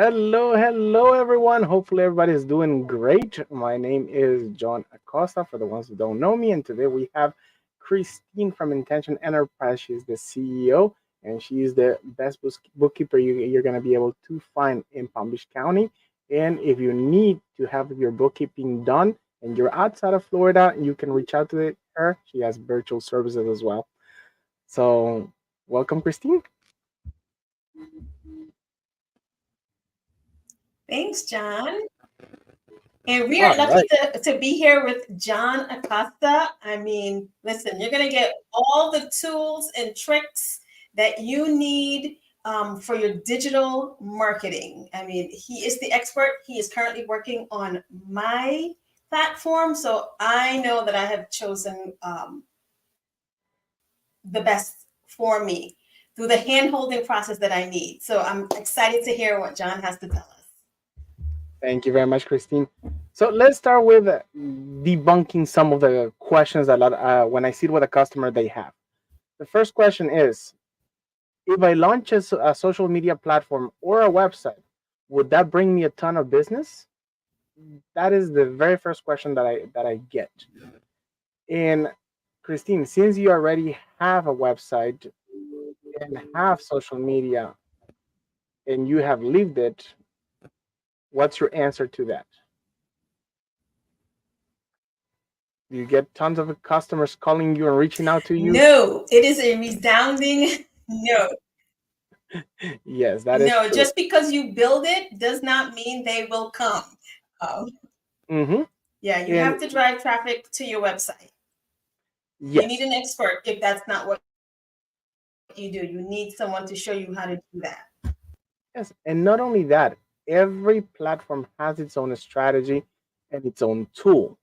Hello, everyone. Hopefully, everybody is doing great. My name is John Acosta, for the ones who don't know me. And today we have Christine from Intention Enterprise. She's the CEO, and she is the best bookkeeper you're going to be able to find in Palm Beach County. And if you need to have your bookkeeping done and you're outside of Florida, you can reach out to her. She has virtual services as well. So, welcome, Christine. Thanks, John. And we are All lucky right. to be here with John Acosta. I mean, listen, you're going to get all the tools and tricks that you need for your digital marketing. I mean, he is the expert. He is currently working on my platform. So I know that I have chosen the best for me through the hand holding process that I need. So I'm excited to hear what John has to tell us. Thank you very much, Christine. So let's start with debunking some of the questions that when I sit with a customer they have. The first question is, if I launch a social media platform or a website, would that bring me a ton of business? That is the very first question that I get. And Christine, since you already have a website and have social media and you have lived it, what's your answer to that? Do you get tons of customers calling you and reaching out to you? No, it is a resounding no. Yes, that is No, true. just because you build it does not mean they will come. Um, Mm-hmm. yeah, you And have to drive traffic to your website. You need yes, an expert if that's not what you do. You need someone to show you how to do that. yes. And not only that, every platform has its own strategy and its own tool.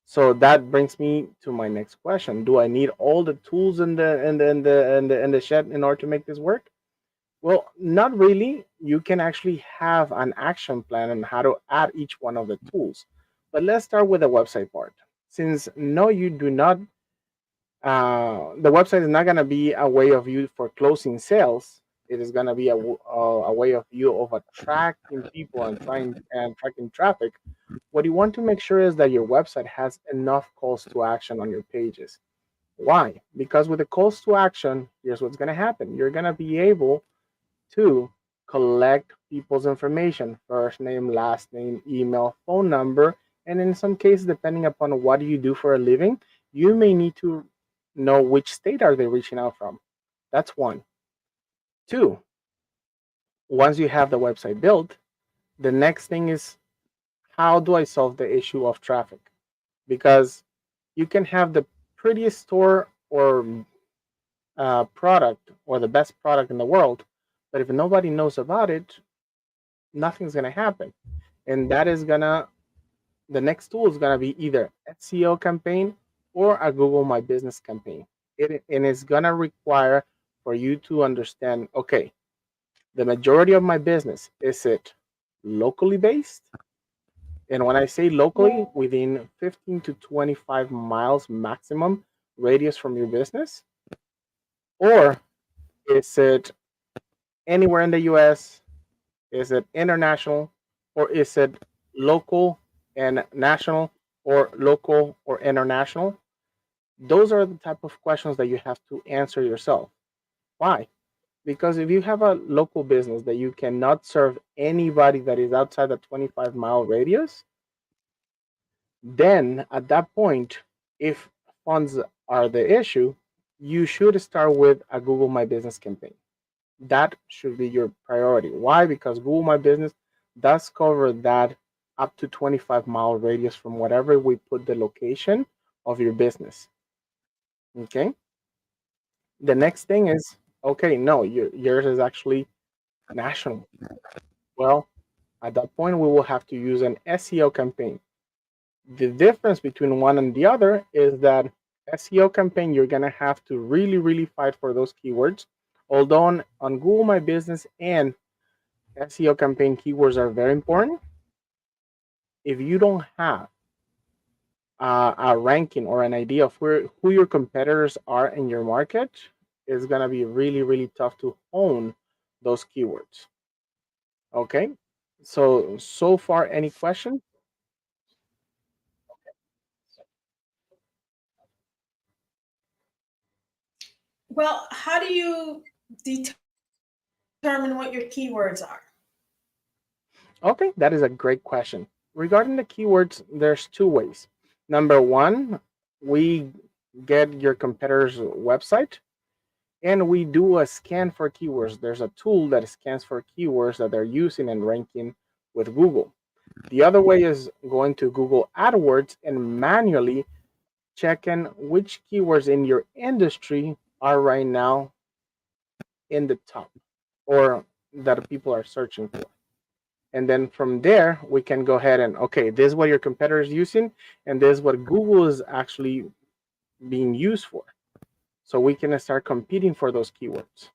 So that brings me to my next question. Do I need all the tools in the shed in order to make this work? Well, not really. You can actually have an action plan on how to add each one of the tools. But let's start with the website part. Since no, you do not the website is not going to be a way of you for closing sales. It is going to be a way of you of attracting people and trying and tracking traffic. What you want to make sure is that your website has enough calls to action on your pages. Why? Because with the calls to action, here's what's going to happen. You're going to be able to collect people's information, first name, last name, email, phone number, and in some cases, depending upon what you do for a living, you may need to know which state are they reaching out from. That's one. Two, once you have the website built, the next thing is, how do I solve the issue of traffic? Because you can have the prettiest store or product or the best product in the world, but if nobody knows about it, nothing's going to happen. And that is going to, the next tool is going to be either SEO campaign or a Google My Business campaign. And it's going to require for you to understand, okay, the majority of my business, is it locally based? And when I say locally, within 15 to 25 miles maximum radius from your business, or is it anywhere in the US? Is it international, or is it local and national, or local or international? Those are the type of questions that you have to answer yourself. Why? Because if you have a local business that you cannot serve anybody that is outside the 25-mile radius, then at that point, if funds are the issue, you should start with a Google My Business campaign. That should be your priority. Why? Because Google My Business does cover that up to 25-mile radius from whatever we put the location of your business. Okay. The next thing is, okay, no, yours is actually national. Well, at that point, we will have to use an SEO campaign. The difference between one and the other is that SEO campaign, you're going to have to really fight for those keywords. Although on Google My Business and SEO campaign keywords are very important. If you don't have a ranking or an idea of who your competitors are in your market, it's gonna be really tough to own those keywords. Okay. So far, any question? Well, how do you determine what your keywords are? Okay, that is a great question. Regarding the keywords, there's two ways. Number one, we get your competitor's website and we do a scan for keywords. There's a tool that scans for keywords that they're using and ranking with Google. The other way is going to Google AdWords and manually checking which keywords in your industry are right now in the top or that people are searching for. And then from there, we can go ahead and, okay, this is what your competitor is using, and this is what Google is actually being used for. So we can start competing for those keywords.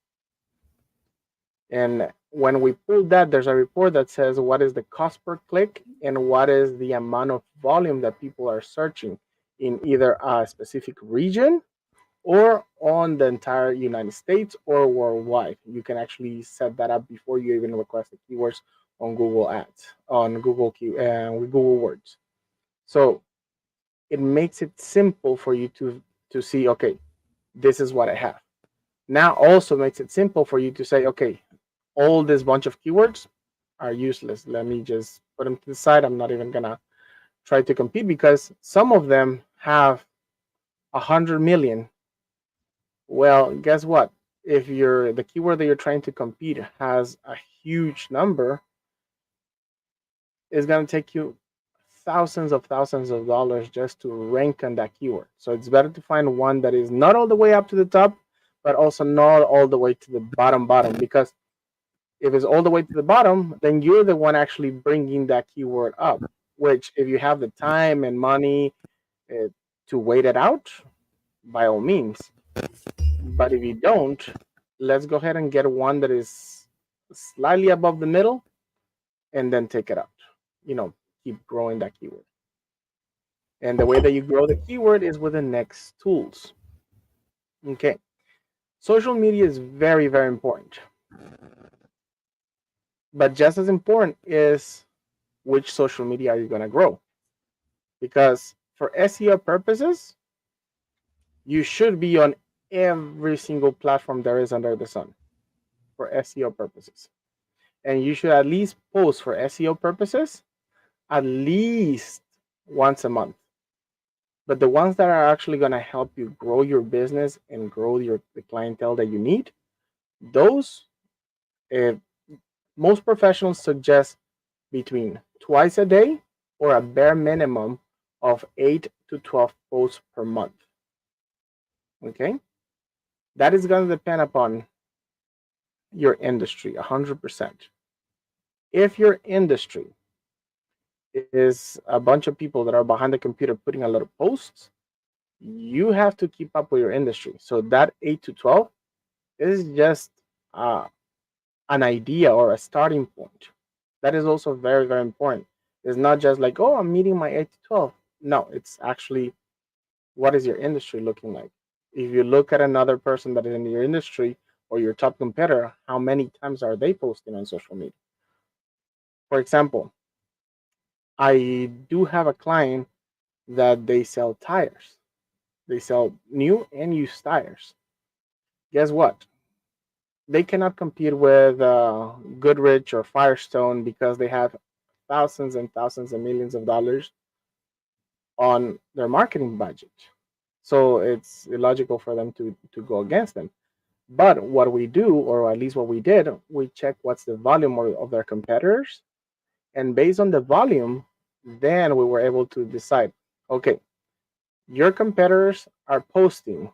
And when we pull that, there's a report that says what is the cost per click and what is the amount of volume that people are searching in either a specific region or on the entire United States or worldwide. You can actually set that up before you even request the keywords on Google Ads, on with Google Words. So it makes it simple for you to see, okay, this is what I have. Now also makes it simple for you to say, okay, all this bunch of keywords are useless. Let me just put them to the side. I'm not even gonna try to compete because some of them have 100 million. Well, guess what? If the keyword that you're trying to compete has a huge number, it's gonna take you thousands of dollars just to rank on that keyword. So it's better to find one that is not all the way up to the top, but also not all the way to the bottom. Because if it's all the way to the bottom, then you're the one actually bringing that keyword up. Which, if you have the time and money uh, to wait it out, by all means. But if you don't, let's go ahead and get one that is slightly above the middle and then take it out. You know, keep growing that keyword. And the way that you grow the keyword is with the next tools. Okay. Social media is very, very important. But just as important is which social media are you going to grow? Because for SEO purposes, you should be on every single platform there is under the sun for SEO purposes. And you should at least post for SEO purposes at least once a month. But the ones that are actually going to help you grow your business and grow the clientele that you need, those uh, most professionals suggest between twice a day or a bare minimum of 8 to 12 posts per month. Okay, that is going to depend upon your industry 100%. If your industry is a bunch of people that are behind the computer putting a lot of posts, you have to keep up with your industry. So that 8 to 12 is just uh, an idea or a starting point. That is also very, very important. It's not just like, oh, I'm meeting my 8 to 12. No, it's actually what is your industry looking like? If you look at another person that is in your industry or your top competitor, how many times are they posting on social media? For example, I do have a client that they sell tires. They sell new and used tires. Guess what? They cannot compete with Goodrich or Firestone because they have thousands and thousands and millions of dollars on their marketing budget. So it's illogical for them to go against them. But what we do, or at least what we did, we check what's the volume of their competitors. And based on the volume, then we were able to decide, okay, your competitors are posting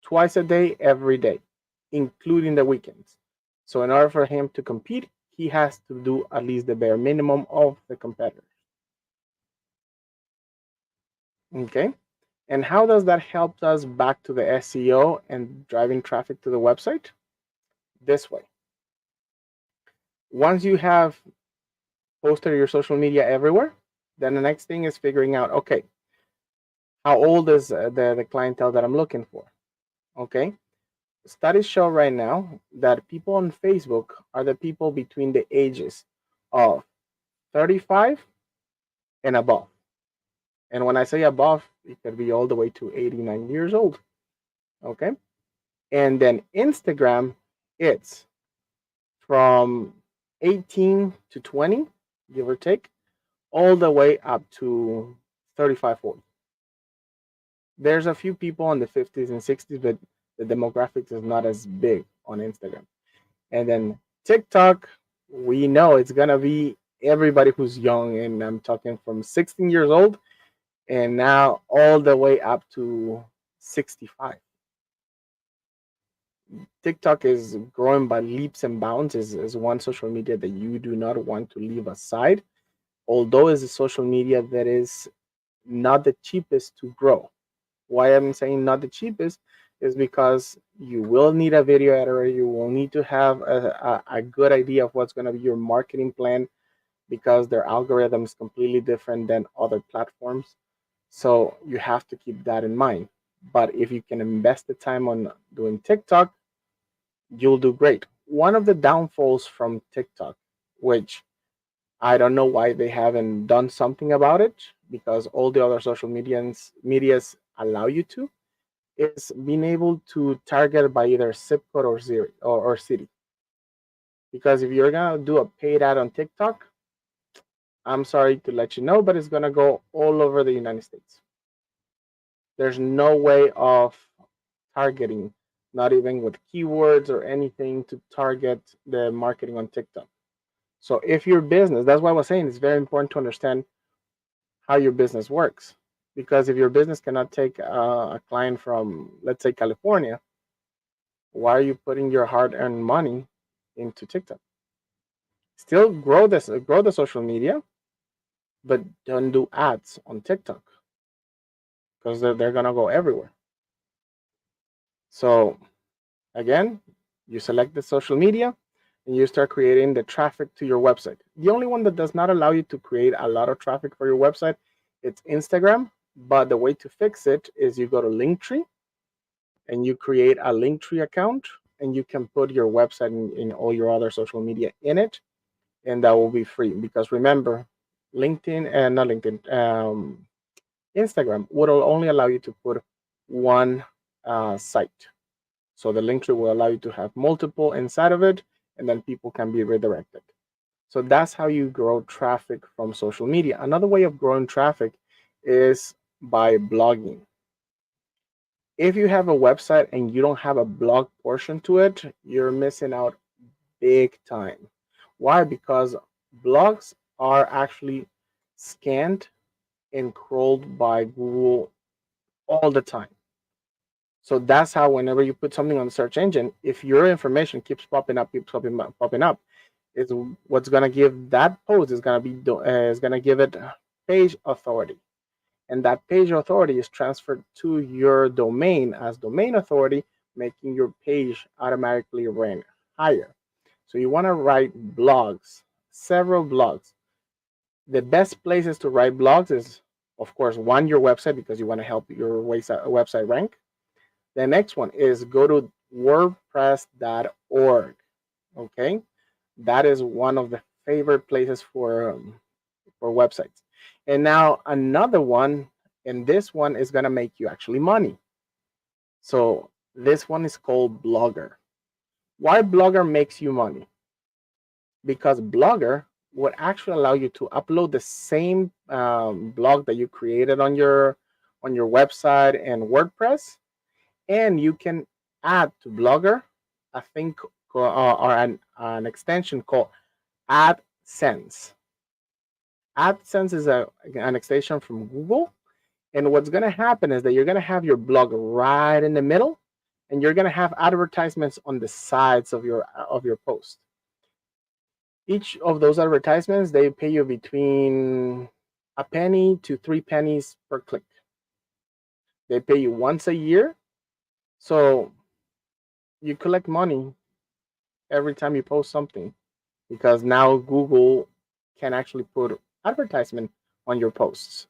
twice a day, every day, including the weekends. So in order for him to compete, he has to do at least the bare minimum of the competitor. Okay. And how does that help us back to the SEO and driving traffic to the website? This way. Once you have posted your social media everywhere, then the next thing is figuring out, okay, how old is the clientele that I'm looking for? Okay. Studies show right now that people on Facebook are the people between the ages of 35 and above. And when I say above, it could be all the way to 89 years old. Okay. And then Instagram, it's from 18 to 20, give or take, all the way up to 35, 40. There's a few people in the 50s and 60s, but the demographics is not as big on Instagram. And then TikTok, we know it's gonna be everybody who's young, and I'm talking from 16 years old and now all the way up to 65. TikTok is growing by leaps and bounds, is one social media that you do not want to leave aside, although it's a social media that is not the cheapest to grow. Why I'm saying not the cheapest is because you will need a video editor, you will need to have a good idea of what's going to be your marketing plan because their algorithm is completely different than other platforms. So you have to keep that in mind. But if you can invest the time on doing TikTok, you'll do great. One of the downfalls from TikTok, which I don't know why they haven't done something about it, because all the other social medias allow you to, is being able to target by either zip code or city. Because if you're gonna do a paid ad on TikTok, I'm sorry to let you know, but it's gonna go all over the United States. There's no way of targeting, not even with keywords or anything to target the marketing on TikTok. So if your business, that's why I was saying it's very important to understand how your business works. Because if your business cannot take a client from, let's say, California, why are you putting your hard-earned money into TikTok? Still grow the social media, but don't do ads on TikTok because they're gonna go everywhere. So again, you select the social media and you start creating the traffic to your website. The only one that does not allow you to create a lot of traffic for your website, it's Instagram. But the way to fix it is you go to Linktree and you create a Linktree account and you can put your website in all your other social media in it, and that will be free. Because remember, LinkedIn and not LinkedIn, Instagram would only allow you to put one site. So the link tree will allow you to have multiple inside of it, and then people can be redirected. So that's how you grow traffic from social media. Another way of growing traffic is by blogging. If you have a website and you don't have a blog portion to it, you're missing out big time. Why? Because blogs are actually scanned and crawled by Google all the time. So that's how whenever you put something on the search engine, if your information keeps popping up, is what's gonna give that post is gonna give it page authority, and that page authority is transferred to your domain as domain authority, making your page automatically rank higher. So you want to write blogs, several blogs. The best places to write blogs is, of course, one, your website, because you want to help your website rank. The next one is go to wordpress.org. Okay, that is one of the favorite places for websites. And now another one, and this one is gonna make you actually money. So this one is called Blogger. Why Blogger makes you money? Because Blogger would actually allow you to upload the same blog that you created on your website and WordPress, and you can add to Blogger a thing or an extension called AdSense. AdSense is an extension from Google, and what's going to happen is that you're going to have your blog right in the middle, and you're going to have advertisements on the sides of your post. Each of those advertisements, they pay you between a penny to 3 pennies per click. They pay you once a year, so you collect money every time you post something, because now Google can actually put advertisement on your posts.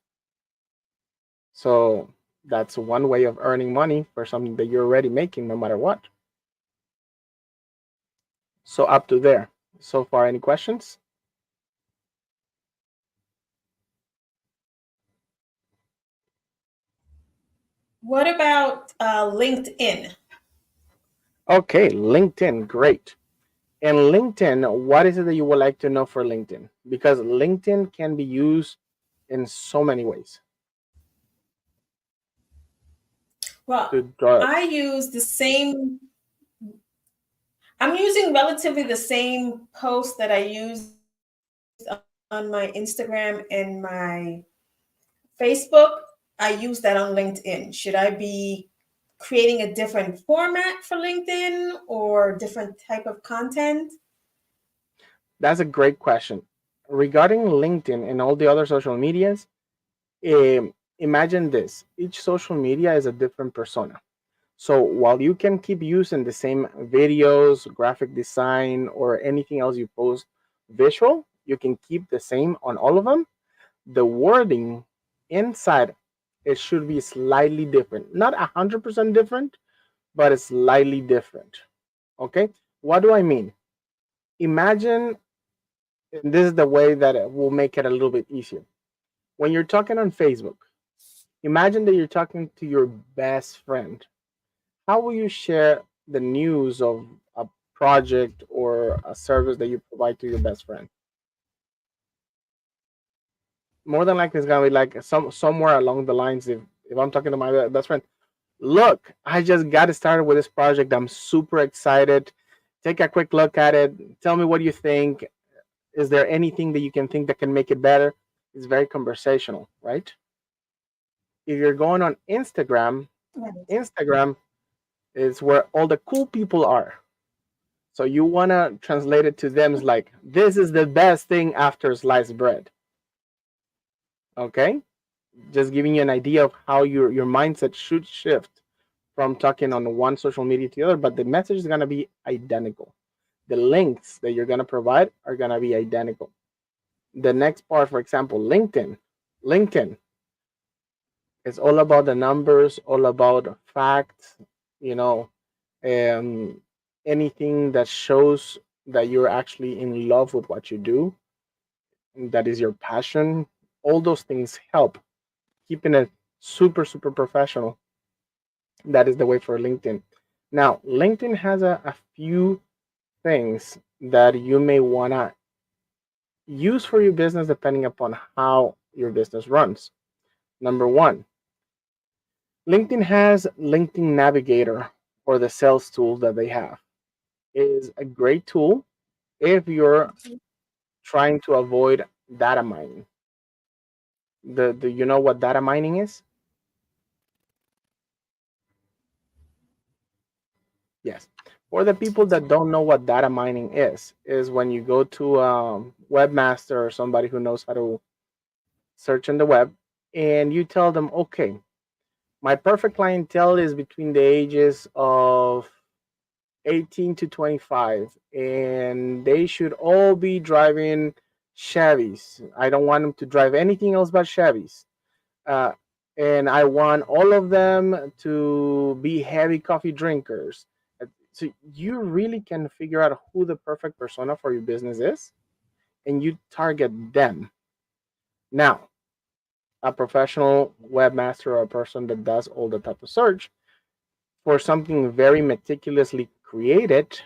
So that's one way of earning money for something that you're already making no matter what. So up to there. So far, any questions? What about LinkedIn? Okay, LinkedIn, great. And LinkedIn, what is it that you would like to know for LinkedIn? Because LinkedIn can be used in so many ways Well, to draw. I use the same, I'm using relatively the same post that I used on my Instagram and my Facebook. I use that on LinkedIn. Should I be creating a different format for LinkedIn or different type of content? That's a great question. Regarding LinkedIn and all the other social medias, imagine this: each social media is a different persona. So while you can keep using the same videos, graphic design, or anything else you post visual, you can keep the same on all of them. The wording inside, it should be slightly different. Not 100% different, but it's slightly different. Okay? What do I mean? Imagine, and this is the way that it will make it a little bit easier. When you're talking on Facebook, imagine that you're talking to your best friend. How will you share the news of a project or a service that you provide to your best friend? More than likely, it's gonna be like somewhere along the lines. If I'm talking to my best friend, look, I just got started with this project. I'm super excited. Take a quick look at it. Tell me what you think. Is there anything that you can think that can make it better? It's very conversational, right? If you're going on Instagram, Right. Instagram is where all the cool people are. So you want to translate it to them as like, this is the best thing after sliced bread. Okay? Just giving you an idea of how your mindset should shift from talking on one social media to the other, but the message is going to be identical. The links that you're going to provide are going to be identical. The next part, for example, LinkedIn. LinkedIn is all about the numbers, all about facts, you know, um, anything that shows that you're actually in love with what you do, that is your passion. All those things help keeping it super, super professional. That is the way for LinkedIn. Now, LinkedIn has a few things that you may want to use for your business depending upon how your business runs. Number one, LinkedIn has LinkedIn Navigator, or the sales tool that they have. It is a great tool if you're trying to avoid data mining. The you know what data mining is? Yes. For the people that don't know what data mining is when you go to webmaster or somebody who knows how to search on the web, and you tell them, okay, my perfect clientele is between the ages of 18 to 25, and they should all be driving Chevys. I don't want them to drive anything else but Chevys. Uh, and I want all of them to be heavy coffee drinkers. So you really can figure out who the perfect persona for your business is, and you target them. Now, a professional webmaster or a person that does all the type of search for something very meticulously created,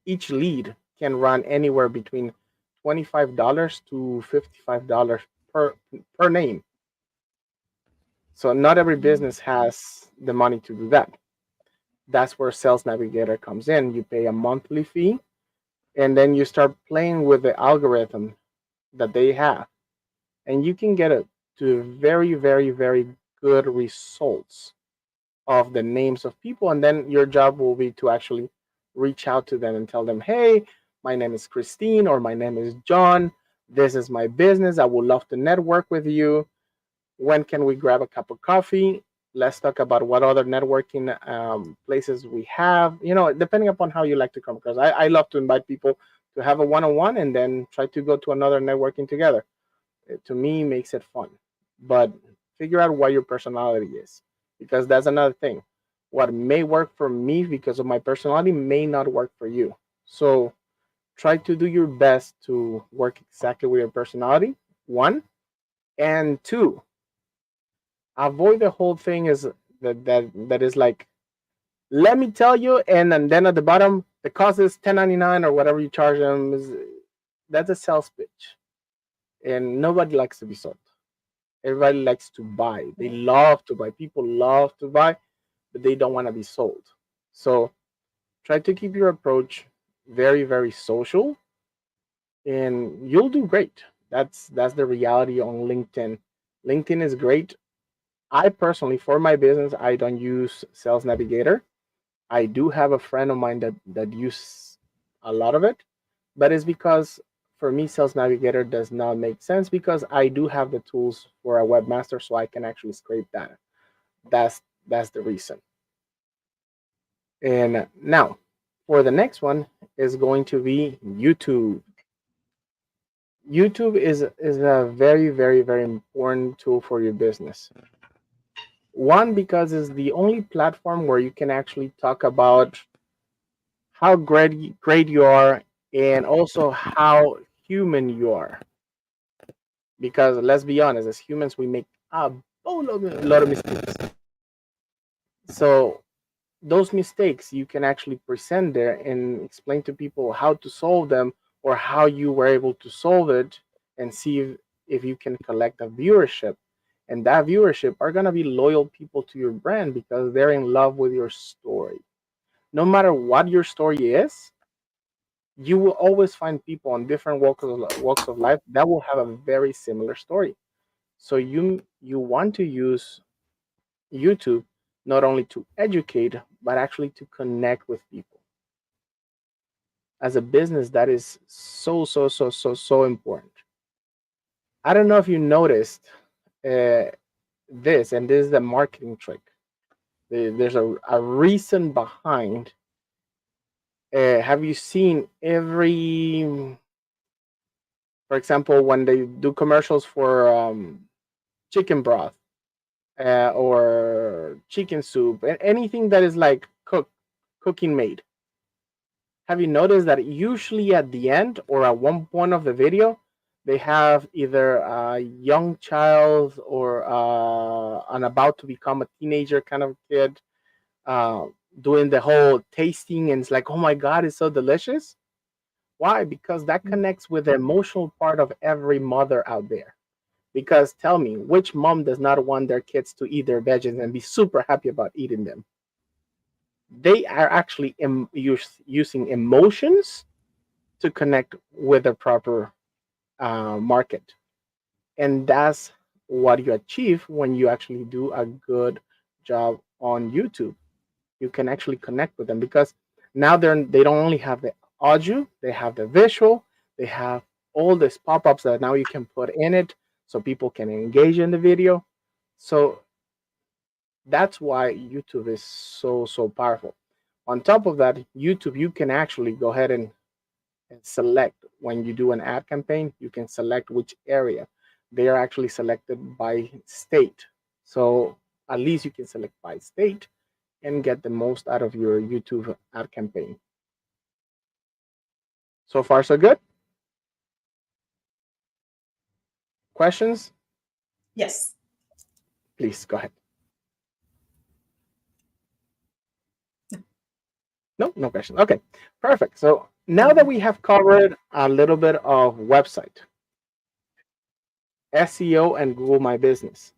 each lead can run anywhere between $25 to $55 per name. So not every business has the money to do that. That's where Sales Navigator comes in. You pay a monthly fee, and then you start playing with the algorithm that they have, and you can get it to very, very, very good results of the names of people. And then your job will be to actually reach out to them and tell them, hey, my name is Christine, or my name is John. This is my business. I would love to network with you. When can we grab a cup of coffee? Let's talk about what other networking places we have. Depending upon how you like to come across. I love to invite people to have a one-on-one and then try to go to another networking together. It, to me, makes it fun. But figure out what your personality is, because that's another thing. What may work for me because of my personality may not work for you. So try to do your best to work exactly with your personality. One, and two, Avoid the whole thing is that is like, let me tell you, and then at the bottom the cost is 10.99 or whatever you charge them. That's a sales pitch, and nobody likes to be sold. Everybody likes to buy. They Right. love to buy. People love to buy, but they don't want to be sold. So try to keep your approach very, very social, and you'll do great. That's the reality on LinkedIn. LinkedIn is great. I personally, for my business, I don't use Sales Navigator. I do have a friend of mine that uses a lot of it, but it's because for me, Sales Navigator does not make sense because I do have the tools for a webmaster, so I can actually scrape that. That's the reason. And now, for the next one is going to be YouTube. YouTube is a very, very, very important tool for your business. One, because it's the only platform where you can actually talk about how great you are, and also how human you are. Because let's be honest, as humans, we make a lot of mistakes. So those mistakes you can actually present there and explain to people how to solve them, or how you were able to solve it, and see if you can collect a viewership. And that viewership are going to be loyal people to your brand because they're in love with your story. No matter what your story is, you will always find people on different walks of life that will have a very similar story. So you want to use YouTube not only to educate, but actually to connect with people. As a business, that is so important. I don't know if you noticed uh, this, and this is the marketing trick. There's a reason behind. Have you seen for example, when they do commercials for chicken broth or chicken soup, anything that is like cooking made? Have you noticed that usually at the end or at one point of the video, they have either a young child or an about to become a teenager kind of kid uh, doing the whole tasting, and it's like, oh my God, it's so delicious. Why? Because that connects with the emotional part of every mother out there. Because tell me, which mom does not want their kids to eat their veggies and be super happy about eating them? They are actually using emotions to connect with the proper market. And that's what you achieve when you actually do a good job on YouTube. You can actually connect with them because now they don't only have the audio, they have the visual, they have all these pop-ups that now you can put in it so people can engage in the video. So that's why YouTube is so powerful. On top of that, YouTube, you can actually go ahead and select when you do an ad campaign, you can select which area. They are actually selected by state. So at least you can select by state and get the most out of your YouTube ad campaign. So far, so good. Questions? Yes. Please go ahead. No, no questions. Okay, perfect. So now that we have covered a little bit of website, SEO, and Google My Business,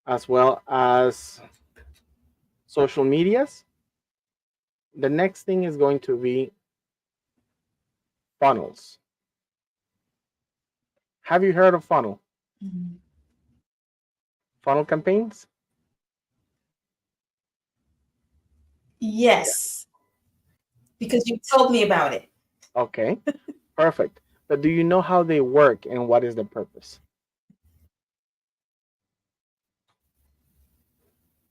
as well as social medias, the next thing is going to be funnels. Have you heard of Mhm. funnel campaigns? Yeah. Yes, because you told me about it. Okay, perfect. But do you know how they work and what is the purpose?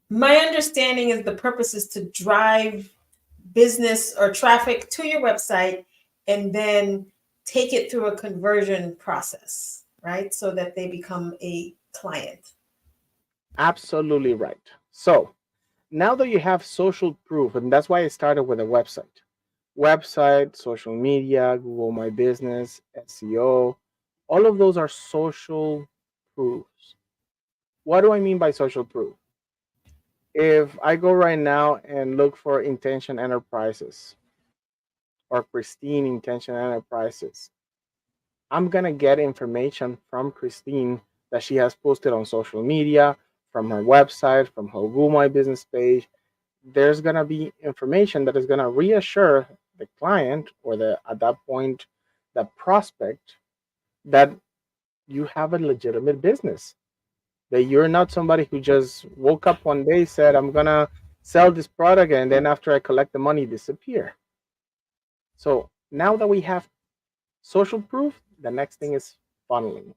My understanding is the purpose is to drive business or traffic to your website and then take it through a conversion process, right? So that they become a client. Absolutely right. So now that you have social proof, and that's why I started with a website, social media, Google My Business, SEO, all of those are social proofs. What do I mean by social proof? If I go right now and look for Intention Enterprises or Christine Intention Enterprises, I'm gonna get information from Christine that she has posted on social media, from her website, from her Google My Business page. There's gonna be information that is gonna reassure the client or the at that point the prospect that you have a legitimate business. That you're not somebody who just woke up one day, said, I'm gonna sell this product, and then after I collect the money, disappear. So now that we have social proof, the next thing is funneling.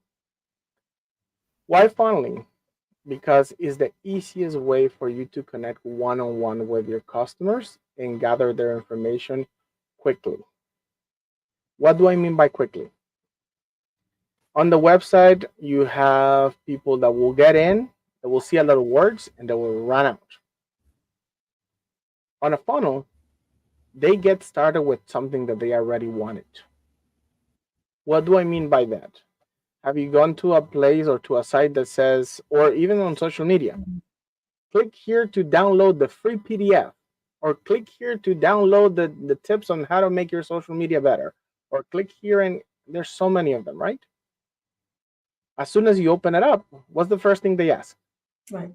Why funneling? Because it's the easiest way for you to connect one on one with your customers and gather their information quickly. What do I mean by quickly? On the website, you have people that will get in, that will see a lot of words, and they will run out. On a funnel, they get started with something that they already wanted. What do I mean by that? Have you gone to a place or to a site that says, or even on social media, click here to download the free PDF, or click here to download the tips on how to make your social media better, or click here, and there's so many of them, right? As soon as you open it up, what's the first thing they ask? Right.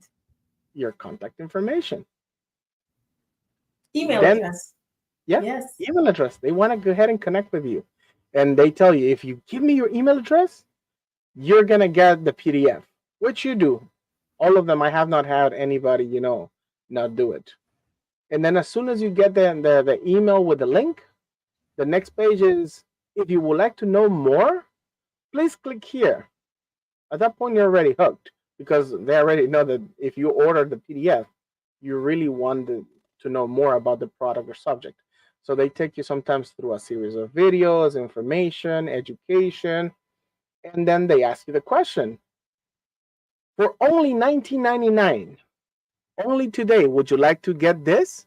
Your contact information. Email Then, address. yeah, Yes. email address. They want to go ahead and connect with you. And they tell you, if you give me your email address, you're going to get the PDF, which you do. All of them, I have not had anybody, not do it. And then as soon as you get the email with the link, the next page is, if you would like to know more, please click here. At that point, you're already hooked because they already know that if you order the PDF, you really want to know more about the product or subject. So they take you sometimes through a series of videos, information, education, and then they ask you the question, for only $19.99, only today, would you like to get this?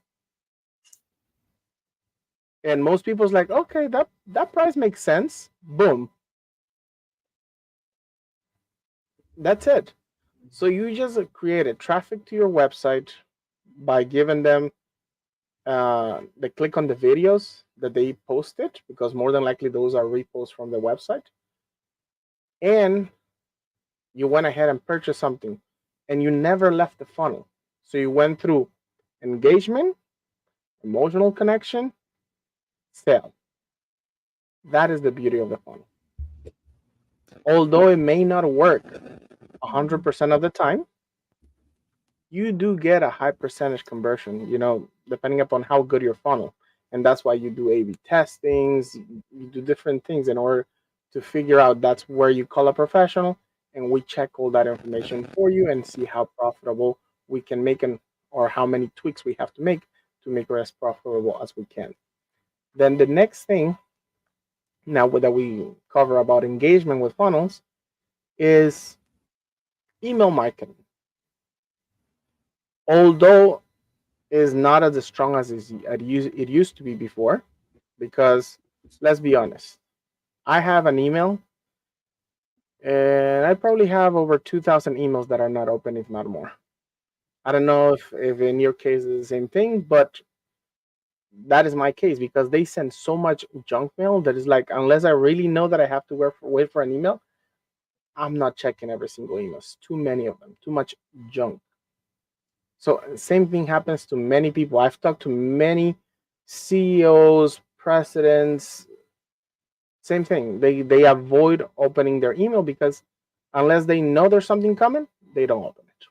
And most people's like, okay, that price makes sense. Boom. That's it. So you just created traffic to your website by giving them the click on the videos that they posted, because more than likely those are reposts from the website. And you went ahead and purchased something and you never left the funnel. So you went through engagement, emotional connection, sale. That is the beauty of the funnel. Although it may not work 100% of the time, you do get a high percentage conversion, depending upon how good your funnel. And that's why you do A/B testings, you do different things in order to figure out that's where you call a professional, and we check all that information for you and see how profitable we can make or how many tweaks we have to make it as profitable as we can. Then the next thing, now that we cover about engagement with funnels, is email marketing. Although is not as strong as it used to be before, because let's be honest, I have an email and I probably have over 2,000 emails that are not open, if not more. I don't know if in your case is the same thing, but that is my case because they send so much junk mail that is like, unless I really know that I have to wait for an email, I'm not checking every single email. It's too many of them, too much junk. So same thing happens to many people. I've talked to many CEOs, presidents, same thing. They avoid opening their email because unless they know there's something coming, they don't open it.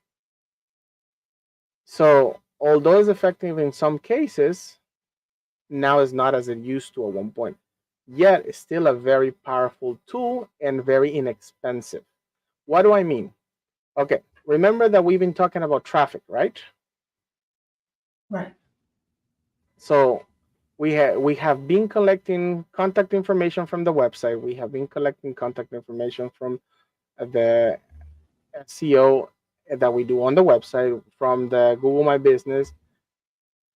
So although it's effective in some cases, now it's not as it used to at one point. Yet it's still a very powerful tool and very inexpensive. What do I mean? Okay, remember that we've been talking about traffic, right? Right. So we have been collecting contact information from the website. We have been collecting contact information from the SEO that we do on the website, from the Google My Business.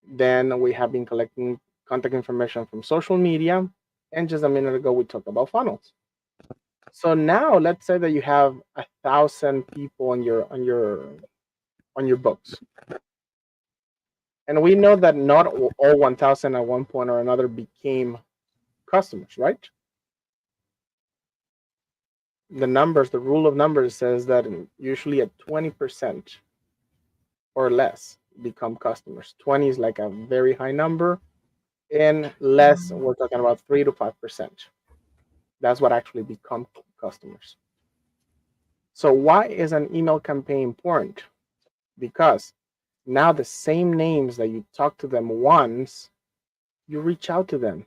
Then we have been collecting contact information from social media. And just a minute ago, we talked about funnels. So now let's say that you have 1,000 people on your books, and we know that not all 1,000 at one point or another became customers, right? The rule of numbers says that usually at 20% or less become customers. 20 is like a very high number, and less, we're talking about 3 to 5%. That's what actually become customers. So why is an email campaign important? Because now the same names that you talk to them once, you reach out to them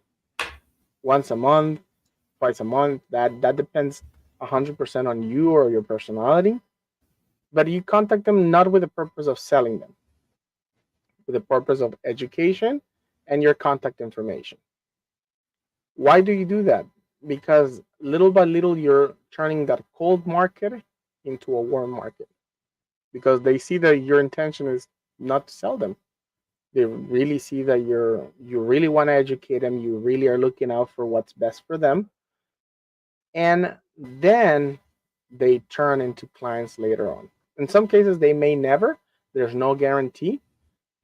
once a month, twice a month. That depends 100% on you or your personality. But you contact them not with the purpose of selling them, with the purpose of education and your contact information. Why do you do that? Because little by little, you're turning that cold market into a warm market, because they see that your intention is not to sell them. They really see that you really want to educate them. You really are looking out for what's best for them, and then they turn into clients later on. In some cases, they may never. There's no guarantee,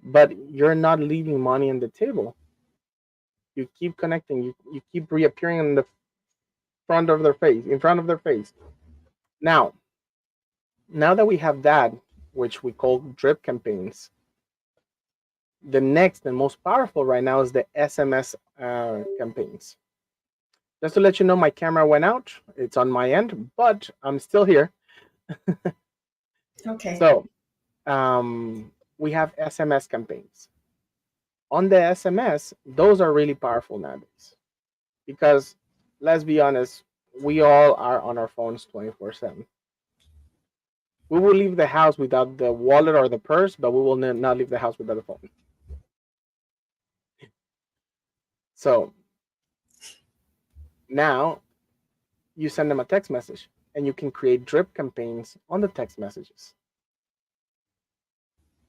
but you're not leaving money on the table. You keep connecting. You keep reappearing in the front of their face, in front of their face. Now, now that we have that, which we call drip campaigns, the next and most powerful right now is the SMS campaigns. Just to let you know, my camera went out. It's on my end, but I'm still here. Okay. So we have SMS campaigns. On the SMS, those are really powerful nowadays, because let's be honest, we all are on our phones 24/7. We will leave the house without the wallet or the purse, but we will not leave the house without the phone. So now you send them a text message, and you can create drip campaigns on the text messages.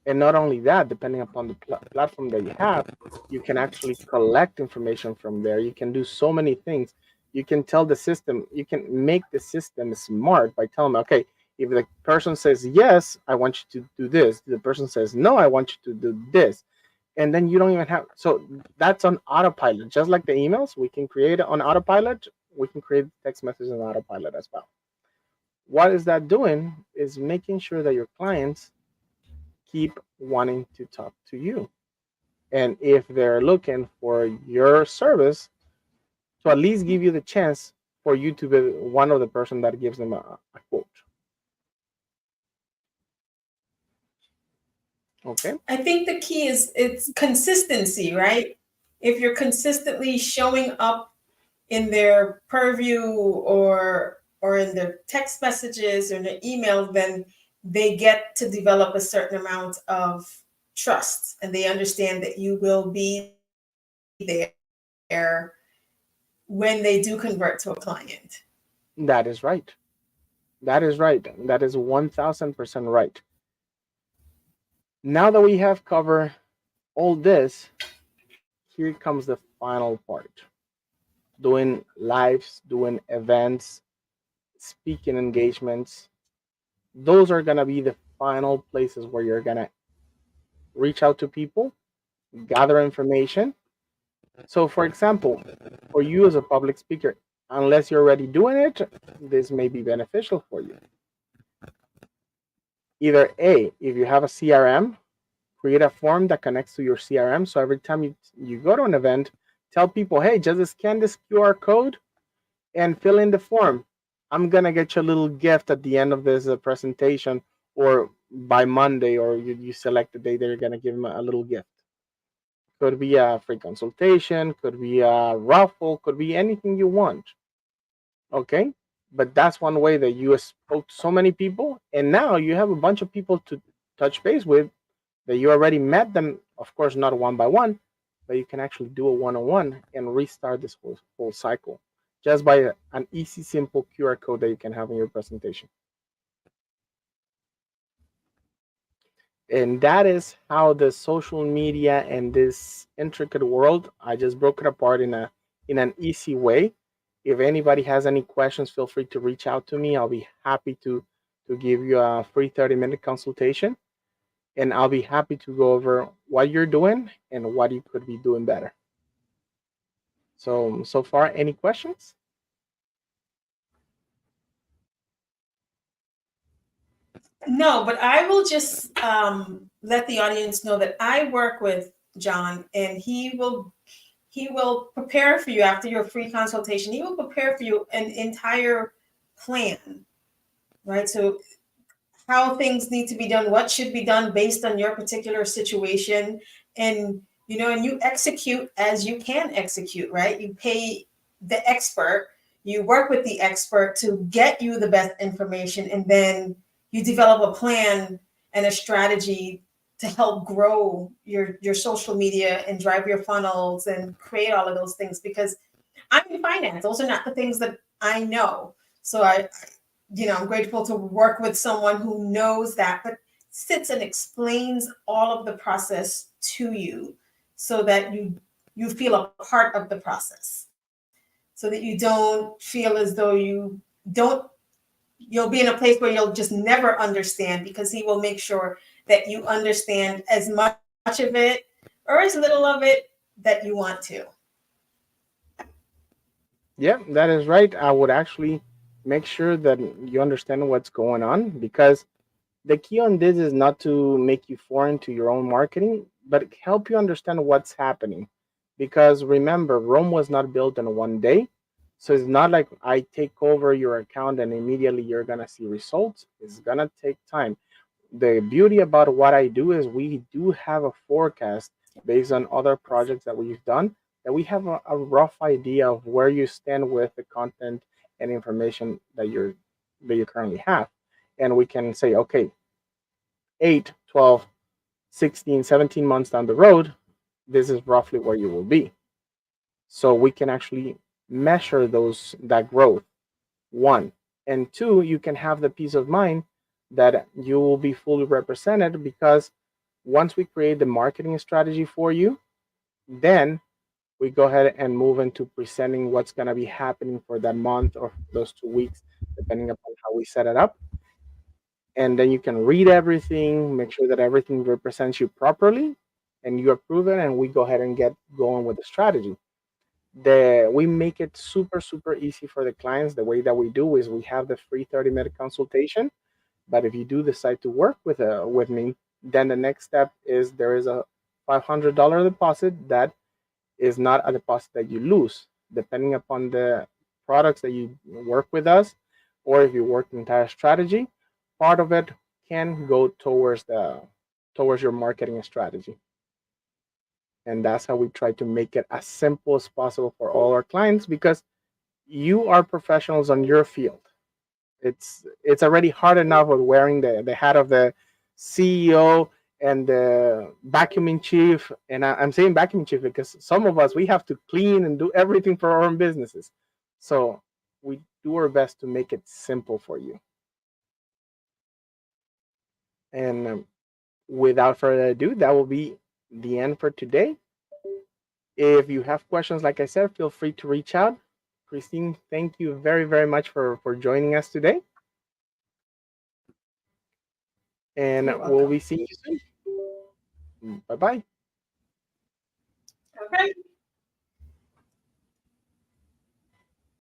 And not only that, depending upon the platform that you have, you can actually collect information from there. You can do so many things. You can tell the system, you can make the system smart by telling them, okay, if the person says yes, I want you to do this. The person says no, I want you to do this. And then you don't even have, so that's on autopilot. Just like the emails, we can create it on autopilot. We can create text messages on autopilot as well. What is that doing is making sure that your clients keep wanting to talk to you. And if they're looking for your service, to at least give you the chance for you to be one of the person that gives them a quote. Okay. I think the key is it's consistency, right? If you're consistently showing up in their purview or in their text messages or in their email, then they get to develop a certain amount of trust and they understand that you will be there when they do convert to a client. That is right. That is right. That is 1,000% right. Now that we have covered all this, here comes the final part. Doing lives, doing events, speaking engagements. Those are going to be the final places where you're going to reach out to people, gather information. So, for example, for you as a public speaker, unless you're already doing it, this may be beneficial for you. Either A, if you have a CRM, create a form that connects to your CRM. So every time you go to an event, tell people, hey, just scan this QR code and fill in the form. I'm going to get you a little gift at the end of this presentation, or by Monday, or you select the day that you're going to give them a little gift. Could be a free consultation, could be a raffle, could be anything you want. Okay? But that's one way that you spoke to so many people, and now you have a bunch of people to touch base with that you already met them, of course, not one by one, but you can actually do a one-on-one and restart this whole cycle just by an easy, simple QR code that you can have in your presentation. And that is how the social media and this intricate world, I just broke it apart in an easy way. If anybody has any questions, feel free to reach out to me. I'll be happy to give you a free 30-minute consultation, and I'll be happy to go over what you're doing and what you could be doing better. So far, any questions? No, but I will just let the audience know that I work with John, and he will prepare for you after your free consultation. He will prepare for you an entire plan, right? So how things need to be done, what should be done based on your particular situation, and and you execute as you can execute, right? You pay the expert, you work with the expert to get you the best information, and then you develop a plan and a strategy to help grow your social media and drive your funnels and create all of those things, because I'm in finance. Those are not the things that I know. So I'm grateful to work with someone who knows that, but sits and explains all of the process to you so that you feel a part of the process, so that you don't feel as though don't you'll be in a place where you'll just never understand, because he will make sure that you understand as much of it or as little of it that you want to. Yeah, that is right. I would actually make sure that you understand what's going on, because the key on this is not to make you foreign to your own marketing, but help you understand what's happening. Because remember, Rome was not built in one day. So it's not like I take over your account and immediately you're going to see results. It's going to take time. The beauty about what I do is we do have a forecast based on other projects that we've done, that we have a rough idea of where you stand with the content and information that you currently have. And we can say, okay, 8, 12, 16, 17 months down the road, this is roughly where you will be. So we can actually measure that growth. One. And two, you can have the peace of mind that you will be fully represented, because once we create the marketing strategy for you, then we go ahead and move into presenting what's going to be happening for that month or those 2 weeks, depending upon how we set it up. And then you can read everything, make sure that everything represents you properly, and you approve it, and we go ahead and get going with the strategy. We make it super easy for the clients. The way that we do is we have the free 30-minute consultation, but if you do decide to work with me, then the next step is there is a $500 deposit that is not a deposit that you lose, depending upon the products that you work with us, or if you work the entire strategy. Part of it can go towards your marketing strategy, and that's how we try to make it as simple as possible for all our clients, because you are professionals on your field. It's already hard enough with wearing the hat of the CEO and the vacuuming chief. And I'm saying vacuuming chief because some of us, we have to clean and do everything for our own businesses. So we do our best to make it simple for you. And without further ado, that will be the end for today. If you have questions, like I said, feel free to reach out. Christine, thank you very much for joining us today. And You're we'll welcome. be seeing you soon. Bye bye. Okay.